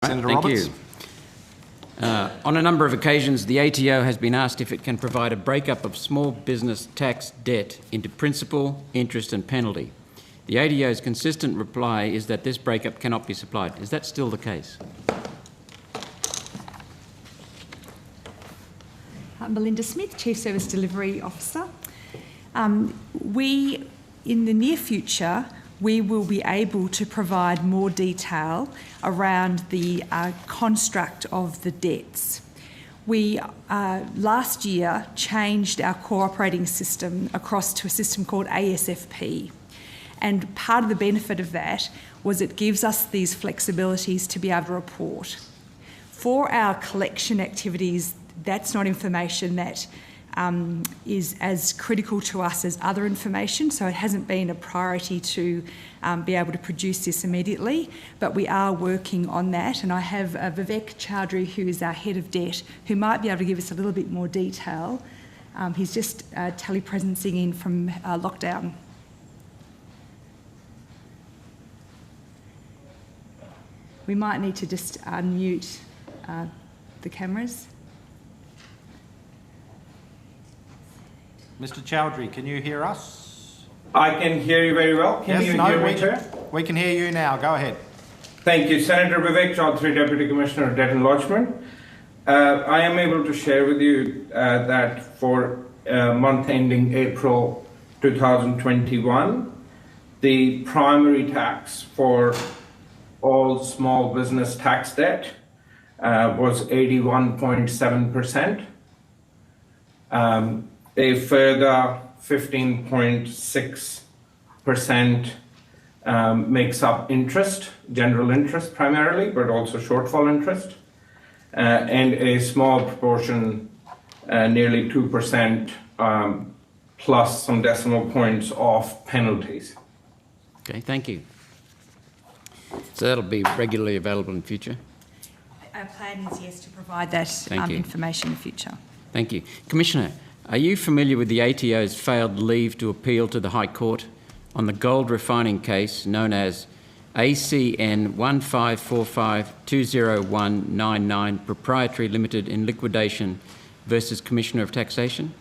Senator Thank Roberts. you. On a number of occasions, the ATO has been asked if it can provide a breakup of small business tax debt into principal, interest and penalty. The ATO's consistent reply is that this breakup cannot be supplied. Is that still the case? Melinda Smith, Chief Service Delivery Officer. In the near future, we will be able to provide more detail around the construct of the debts. We last year changed our core operating system across to a system called ASFP, and part of the benefit of that was it gives us these flexibilities to be able to report. For our collection activities, that's not information that is as critical to us as other information, so it hasn't been a priority to be able to produce this immediately, but we are working on that, and I have Vivek Chowdhury, who is our Head of Debt, who might be able to give us a little bit more detail. He's just telepresencing in from lockdown. We might need to just unmute the cameras. Mr. Chowdhury, can you hear us? I can hear you very well. Can you hear me, Chair? We can hear you now. Go ahead. Thank you. Senator Vivek Chowdhury, Deputy Commissioner of Debt and Lodgement. I am able to share with you that for month ending April 2021, the primary tax for all small business tax debt was 81.7%. A further 15.6% makes up interest, general interest primarily, but also shortfall interest, and a small proportion, nearly 2%, plus some decimal points of penalties. Okay, thank you. So that'll be regularly available in future? Our plan is, yes, to provide that information in the future. Thank you. Commissioner, are you familiar with the ATO's failed leave to appeal to the High Court on the gold refining case known as ACN 154520199 Proprietary Limited in liquidation versus Commissioner of Taxation?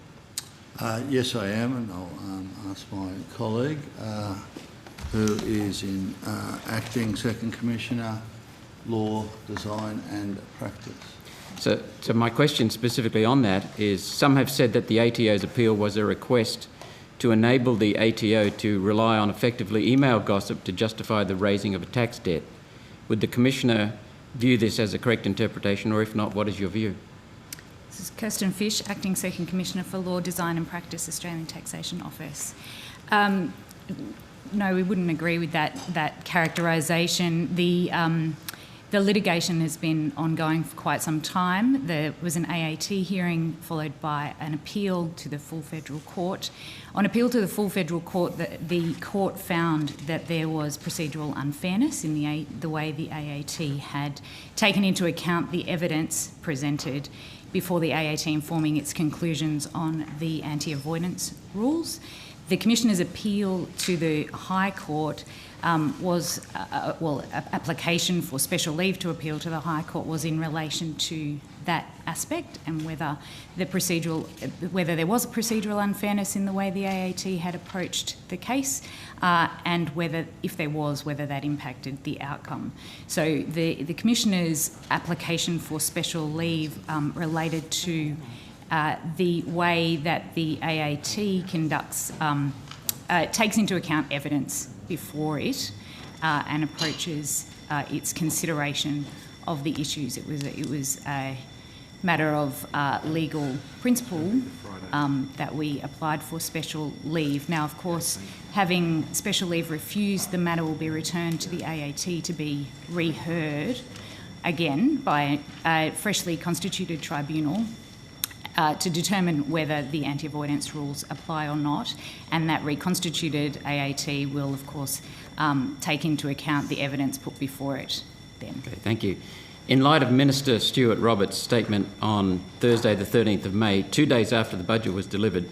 Yes, I am, and I'll ask my colleague, who is in Acting Second Commissioner, Law, Design and Practice. So my question specifically on that is, some have said that the ATO's appeal was a request to enable the ATO to rely on effectively email gossip to justify the raising of a tax debt. Would the Commissioner view this as a correct interpretation, or if not, what is your view? This is Kirsten Fish, Acting Second Commissioner for Law, Design and Practice, Australian Taxation Office. No, we wouldn't agree with that characterisation. The litigation has been ongoing for quite some time. There was an AAT hearing followed by an appeal to the full federal court. On appeal to the full federal court, the court found that there was procedural unfairness in the way the AAT had taken into account the evidence presented before the AAT informing its conclusions on the anti-avoidance rules. The Commissioner's appeal to the High Court was, application for special leave to appeal to the High Court was in relation to that aspect, and whether there was a procedural unfairness in the way the AAT had approached the case, and if there was, whether that impacted the outcome. So the Commissioner's application for special leave related to the way that the AAT conducts, takes into account evidence before it and approaches its consideration of the issues. It was a matter of legal principle that we applied for special leave. Now, of course, having special leave refused, the matter will be returned to the AAT to be reheard again by a freshly constituted tribunal to determine whether the anti-avoidance rules apply or not, and that reconstituted AAT will, of course, take into account the evidence put before it then. Okay, thank you. In light of Minister Stuart Roberts' statement on Thursday the 13th of May, 2 days after the budget was delivered,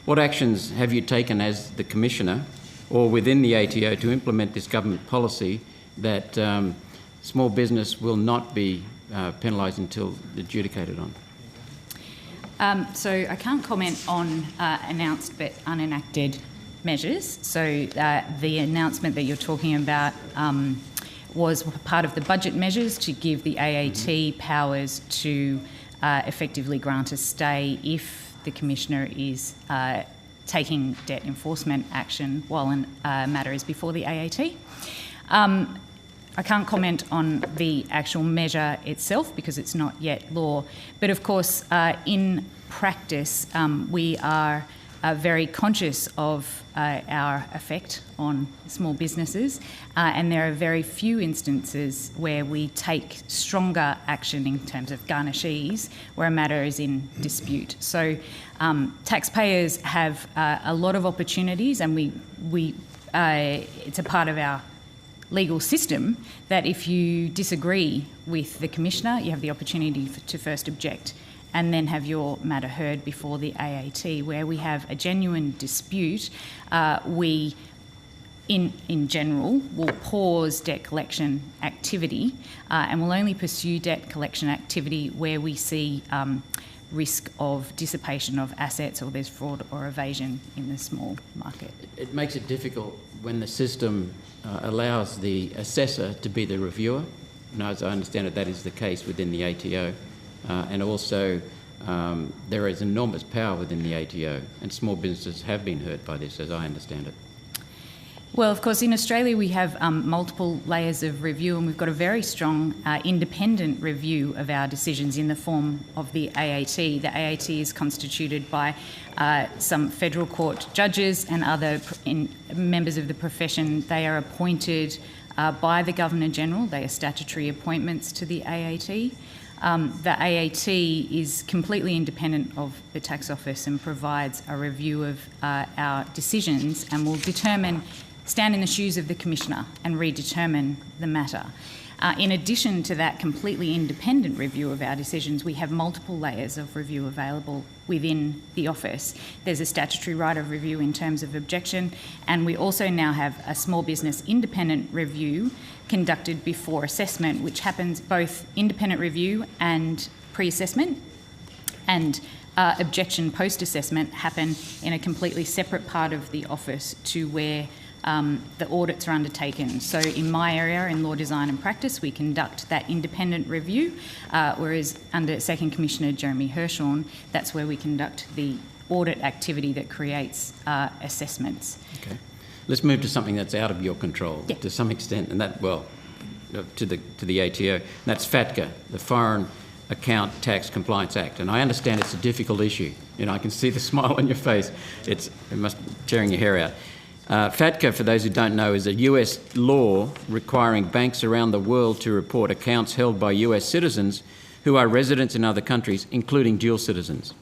what actions have you taken as the Commissioner or within the ATO to implement this government policy that small business will not be penalised until adjudicated on? So I can't comment on announced but unenacted measures. So the announcement that you're talking about was part of the budget measures to give the AAT powers to effectively grant a stay if the Commissioner is taking debt enforcement action while a matter is before the AAT. I can't comment on the actual measure itself because it's not yet law, but of course in practice we are very conscious of our effect on small businesses and there are very few instances where we take stronger action in terms of garnishees where a matter is in dispute. So taxpayers have a lot of opportunities and it's a part of our legal system that if you disagree with the Commissioner, you have the opportunity to first object and then have your matter heard before the AAT. Where we have a genuine dispute, we, in general, will pause debt collection activity and will only pursue debt collection activity where we see risk of dissipation of assets or there's fraud or evasion in the small market. It makes it difficult when the system allows the assessor to be the reviewer. And as I understand it, that is the case within the ATO. And also, there is enormous power within the ATO, and small businesses have been hurt by this, as I understand it. Well, of course, in Australia we have multiple layers of review, and we've got a very strong independent review of our decisions in the form of the AAT. The AAT is constituted by some federal court judges and other members of the profession. They are appointed by the Governor-General. They are statutory appointments to the AAT. The AAT is completely independent of the Tax Office and provides a review of our decisions and will stand in the shoes of the Commissioner and redetermine the matter. In addition to that completely independent review of our decisions, we have multiple layers of review available within the office. There's a statutory right of review in terms of objection, and we also now have a small business independent review conducted before assessment, which happens both independent review and pre-assessment, and objection post-assessment happen in a completely separate part of the office to where the audits are undertaken. So in my area, in law, design and practice, we conduct that independent review, whereas under Second Commissioner Jeremy Hirshhorn, that's where we conduct the audit activity that creates assessments. Okay. Let's move to something that's out of your control Yeah. to some extent, and that, well, to the ATO. And that's FATCA, the Foreign Account Tax Compliance Act. And I understand it's a difficult issue. You know, I can see the smile on your face. It must be tearing your hair out. FATCA, for those who don't know, is a US law requiring banks around the world to report accounts held by US citizens who are residents in other countries, including dual citizens.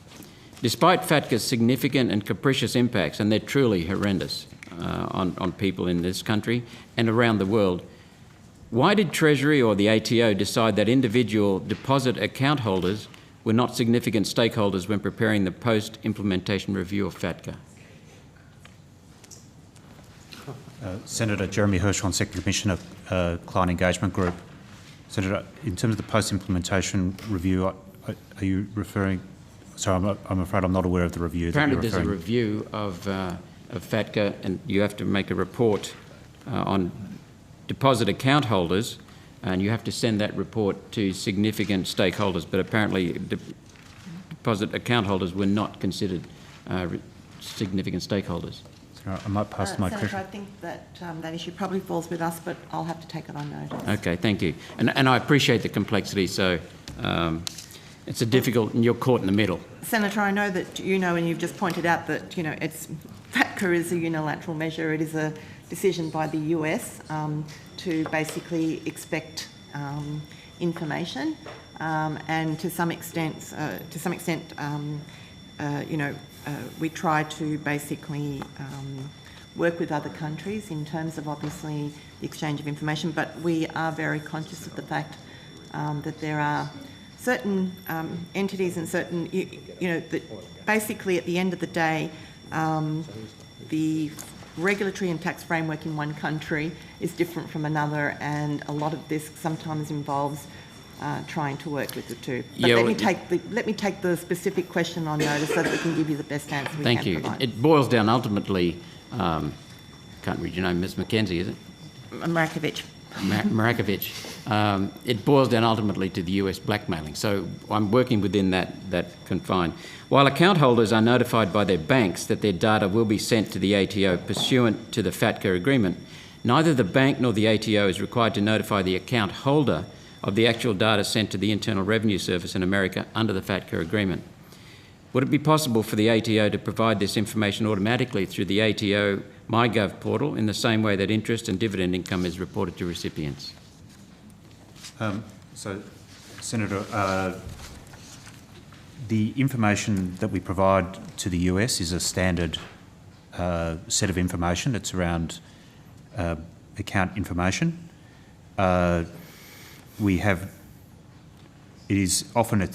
Despite FATCA's significant and capricious impacts, and they're truly horrendous on people in this country and around the world, why did Treasury or the ATO decide that individual deposit account holders were not significant stakeholders when preparing the post-implementation review of FATCA? Senator Jeremy Hirshhorn, Secretary Commissioner, Client Engagement Group. Senator, in terms of the post-implementation review, are you referring... Sorry, I'm afraid I'm not aware of the review. Apparently there's a review of FATCA, and you have to make a report on deposit account holders, and you have to send that report to significant stakeholders, but apparently deposit account holders were not considered significant stakeholders. I might pass my Senator, question. I think that that issue probably falls with us, but I'll have to take it on notice. Okay, thank you. And I appreciate the complexity, so it's a difficult, and you're caught in the middle. Senator, I know that you know, and you've just pointed out that, you know, FATCA is a unilateral measure. It is a decision by the US to basically expect information, and to some extent, you know, we try to basically work with other countries in terms of obviously the exchange of information, but we are very conscious of the fact that there are certain entities and certain, you know, that basically at the end of the day, the regulatory and tax framework in one country is different from another, and a lot of this sometimes involves trying to work with the two. But Yeah, let me take the specific question on notice so that we can give you the best answer we Thank can you. provide. It boils down ultimately, can't read your name, Ms. Mackenzie, is it? Marakovich. Marakovich. It boils down ultimately to the US blackmailing. So I'm working within that confine. While account holders are notified by their banks that their data will be sent to the ATO pursuant to the FATCA agreement, neither the bank nor the ATO is required to notify the account holder of the actual data sent to the Internal Revenue Service in America under the FATCA agreement. Would it be possible for the ATO to provide this information automatically through the ATO MyGov portal in the same way that interest and dividend income is reported to recipients? So, Senator, the information that we provide to the US is a standard set of information. It's around account information. We have. It is often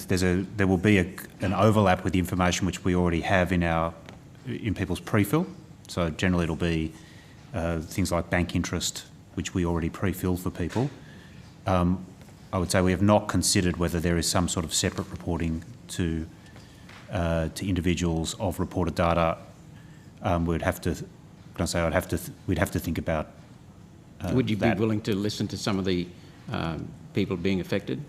there will be an overlap with the information which we already have in people's pre-fill. So generally it'll be things like bank interest, which we already pre-fill for people. I would say we have not considered whether there is some sort of separate reporting to individuals of reported data. We'd have to. We'd have to think about. Would you be willing to listen to some of the people being affected?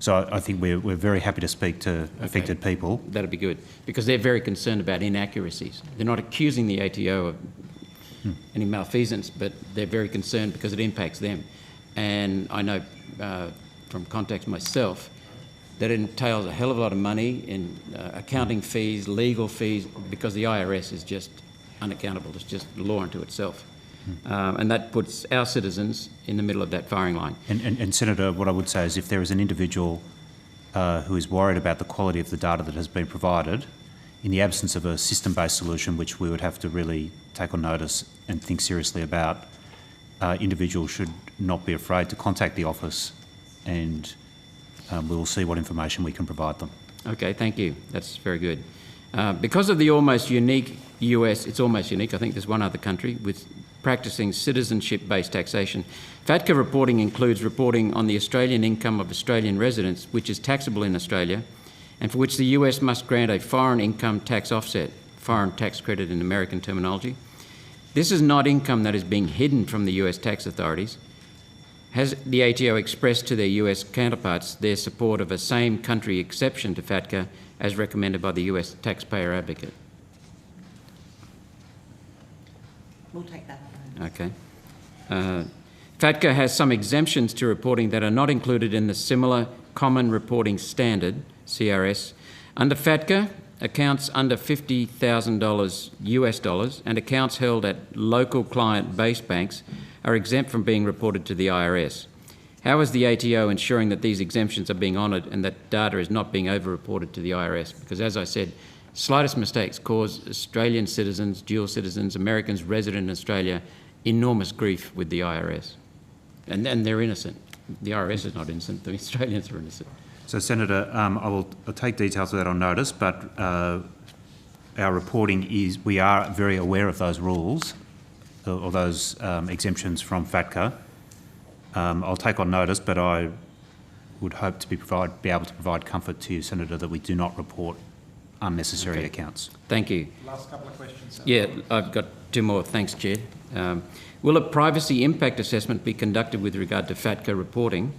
So I think we're very happy to speak to affected people. That'd be good, because they're very concerned about inaccuracies. They're not accusing the ATO of any malfeasance, but they're very concerned because it impacts them. And I know from contacts myself that it entails a hell of a lot of money in accounting fees, legal fees, because the IRS is just unaccountable. It's just law unto itself. And that puts our citizens in the middle of that firing line. And Senator, what I would say is if there is an individual who is worried about the quality of the data that has been provided, in the absence of a system-based solution, which we would have to really take on notice and think seriously about, individuals should not be afraid to contact the office, and we will see what information we can provide them. Okay, thank you. That's very good. Because of the almost unique US, it's almost unique, I think there's one other country with practising citizenship-based taxation. FATCA reporting includes reporting on the Australian income of Australian residents, which is taxable in Australia, and for which the US must grant a foreign income tax offset, foreign tax credit in American terminology. This is not income that is being hidden from the US tax authorities. Has the ATO expressed to their US counterparts their support of a same country exception to FATCA as recommended by the US taxpayer advocate? We'll take that on. Okay. FATCA has some exemptions to reporting that are not included in the similar Common Reporting Standard, CRS. Under FATCA, accounts under $50,000 US dollars and accounts held at local client-based banks are exempt from being reported to the IRS. How is the ATO ensuring that these exemptions are being honoured and that data is not being over-reported to the IRS? Because as I said, slightest mistakes cause Australian citizens, dual citizens, Americans resident in Australia enormous grief with the IRS. And they're innocent. The IRS is not innocent, the Australians are innocent. So, Senator, I'll take details of that on notice, but our reporting is, we are very aware of those rules, or those exemptions from FATCA. I'll take on notice, but I would hope to be able to provide comfort to you, Senator, that we do not report unnecessary accounts. Thank you. Last couple of questions. Yeah, I've got two more. Thanks, Chair. Will a privacy impact assessment be conducted with regard to FATCA reporting?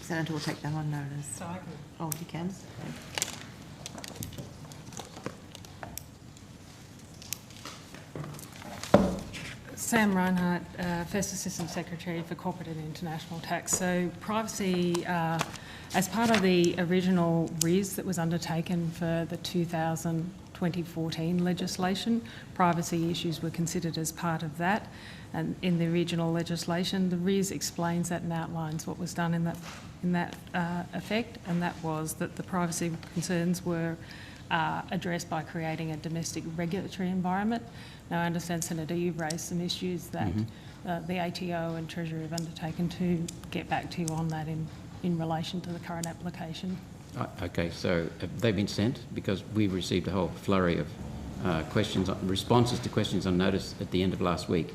Senator will take that on notice. So I can. Oh, you can? Sam Reinhardt, First Assistant Secretary for Corporate and International Tax. So privacy, as part of the original RIS that was undertaken for the 2014 legislation, privacy issues were considered as part of that. And in the original legislation, the RIS explains that and outlines what was done in that effect, and that was that the privacy concerns were addressed by creating a domestic regulatory environment. Now, I understand, Senator, you've raised some issues that the ATO and Treasury have undertaken to get back to you on that in relation to the current application. Okay, so have they been sent? Because we received a whole flurry of responses to questions on notice at the end of last week.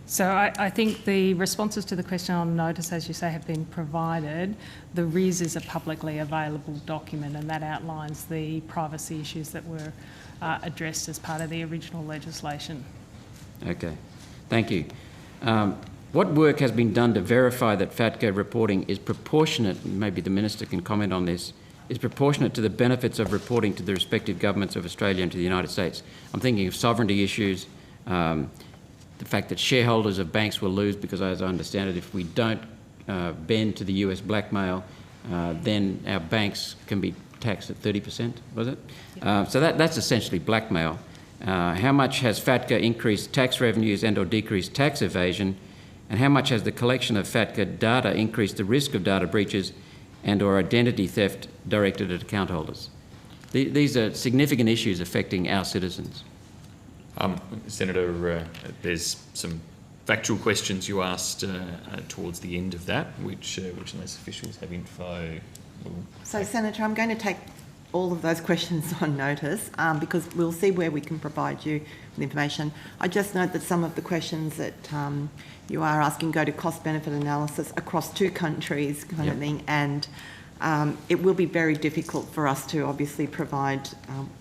So I think the responses to the question on notice, as you say, have been provided. The RIS is a publicly available document, and that outlines the privacy issues that were addressed as part of the original legislation. Okay, thank you. What work has been done to verify that FATCA reporting is proportionate, and maybe the Minister can comment on this, is proportionate to the benefits of reporting to the respective governments of Australia and to the United States? I'm thinking of sovereignty issues, the fact that shareholders of banks will lose because, as I understand it, if we don't bend to the US blackmail, then our banks can be taxed at 30%, was it? Yeah. So that's essentially blackmail. How much has FATCA increased tax revenues and or decreased tax evasion? And how much has the collection of FATCA data increased the risk of data breaches and or identity theft directed at account holders? These are significant issues affecting our citizens. Senator, there's some factual questions you asked towards the end of that, which unless officials have info... So, Senator, I'm going to take all of those questions on notice because we'll see where we can provide you with information. I just note that some of the questions that you are asking go to cost-benefit analysis across two countries kind of thing, and it will be very difficult for us to obviously provide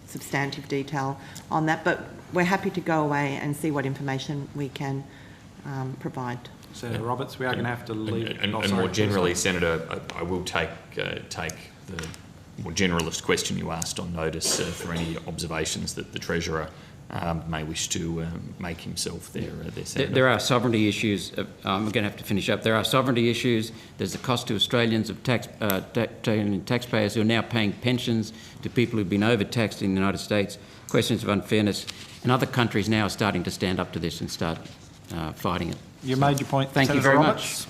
substantive detail on that, but we're happy to go away and see what information we can provide. Senator Roberts, we are going to have to leave. And more generally, Senator, I will take the more generalist question you asked on notice for any observations that the Treasurer may wish to make himself there, Senator. There are sovereignty issues. I'm going to have to finish up. There are sovereignty issues. There's the cost to Australians of taxpayers who are now paying pensions to people who've been overtaxed in the United States. Questions of unfairness. And other countries now are starting to stand up to this and start fighting it. You made your point. Thank you Senator very Roberts. much.